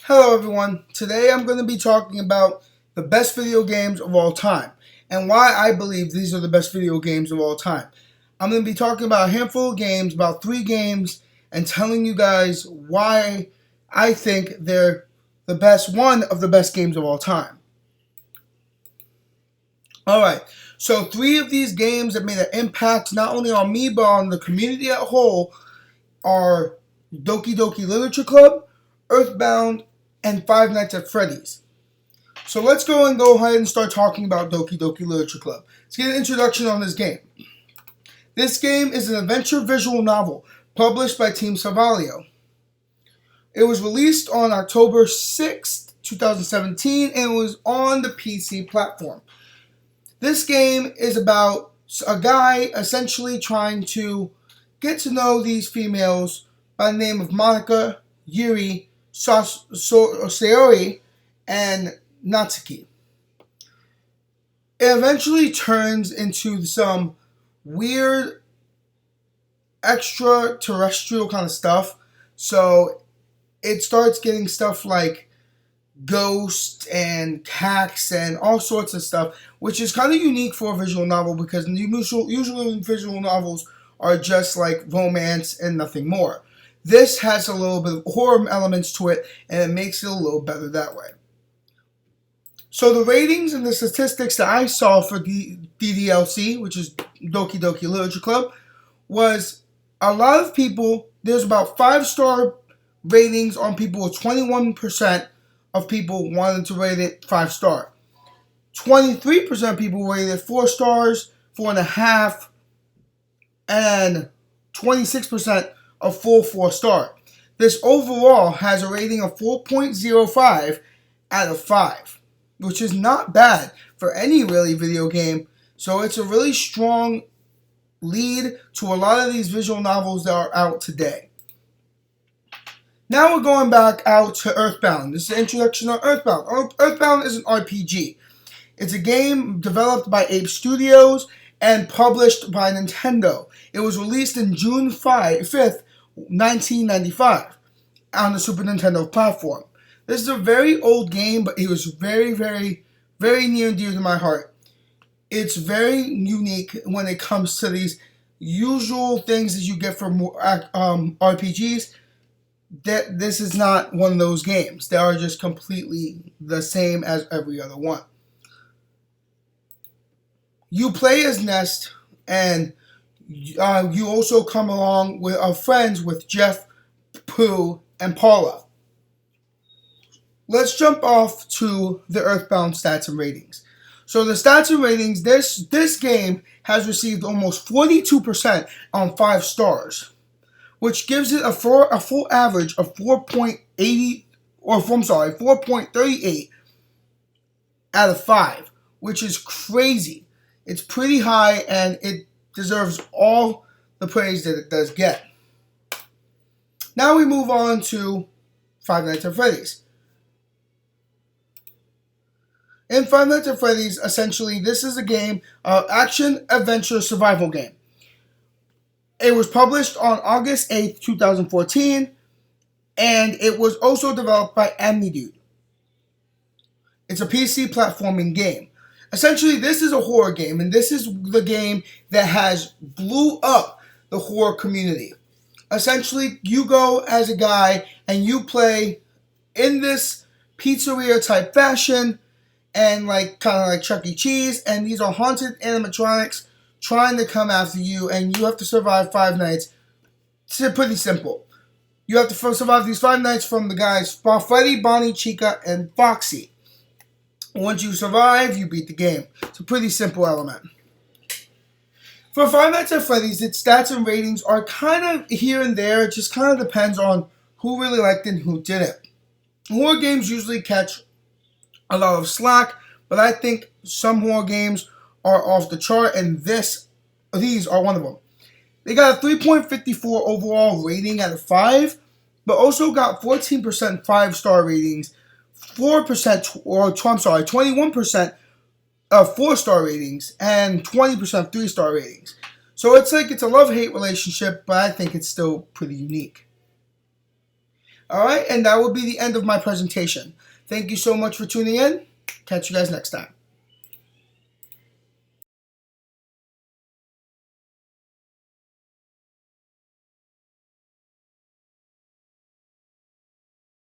Hello everyone, today I'm going to be talking about the best video games of all time and why I believe these are the best video games of all time. I'm going to be talking about a handful of games, about 3 games, and telling you guys why I think they're one of the best games of all time. Alright, so 3 of these games that made an impact not only on me but on the community as a whole are Doki Doki Literature Club, Earthbound, and Five Nights at Freddy's. So let's go ahead and start talking about Doki Doki Literature Club. Let's get an introduction on this game. This game is an adventure visual novel published by Team Savaglio. It was released on October 6th, 2017, and it was on the PC platform. This game is about a guy essentially trying to get to know these females by the name of Monica, Yuri, Sayori, and Natsuki. It eventually turns into some weird extraterrestrial kind of stuff. So it starts getting stuff like ghosts and hacks and all sorts of stuff, which is kind of unique for a visual novel because usually visual novels are just like romance and nothing more. This has a little bit of horror elements to it, and it makes it a little better that way. So the ratings and the statistics that I saw for the DDLC, which is Doki Doki Literature Club, was a lot of people, there's about 5-star ratings on people, with 21% of people wanted to rate it 5-star. 23% of people rated it 4 stars, 4.5, and 26% a full 4-star. This overall has a rating of 4.05 out of 5, which is not bad for any really video game. So it's a really strong lead to a lot of these visual novels that are out today. Now we're going back out to Earthbound. This is the introduction of Earthbound. Earthbound is an RPG. It's a game developed by Ape Studios and published by Nintendo. It was released in June 5th, 1995 on the Super Nintendo platform. This is a very old game, but it was very, very, very near and dear to my heart. It's very unique when it comes to these usual things that you get from RPGs. This is not one of those games. They are just completely the same as every other one. You play as Nest, and you also come along with friends with Jeff, Pooh, and Paula. Let's jump off to the Earthbound stats and ratings. So the stats and ratings, this game has received almost 42% on 5 stars, which gives it a full average of 4.38 out of 5, which is crazy. It's pretty high, and it deserves all the praise that it does get. Now we move on to Five Nights at Freddy's. In Five Nights at Freddy's, essentially, this is a game, action-adventure survival game. It was published on August 8th, 2014, and it was also developed by Amnidude. It's a PC platforming game. Essentially, this is a horror game, and this is the game that has blew up the horror community. Essentially, you go as a guy, and you play in this pizzeria-type fashion, and kind of like Chuck E. Cheese, and these are haunted animatronics trying to come after you, and you have to survive 5 nights. It's pretty simple. You have to survive these 5 nights from the guys Freddy, Bonnie, Chica, and Foxy. Once you survive, you beat the game. It's a pretty simple element. For Five Nights at Freddy's, its stats and ratings are kind of here and there. It just kind of depends on who really liked it and who didn't. Horror games usually catch a lot of slack, but I think some horror games are off the chart, and these are one of them. They got a 3.54 overall rating out of 5, but also got 14% 5-star ratings, 21% 4-star ratings, and 20% 3-star ratings. So it's a love-hate relationship, but I think it's still pretty unique. Alright, and that will be the end of my presentation. Thank you so much for tuning in. Catch you guys next time.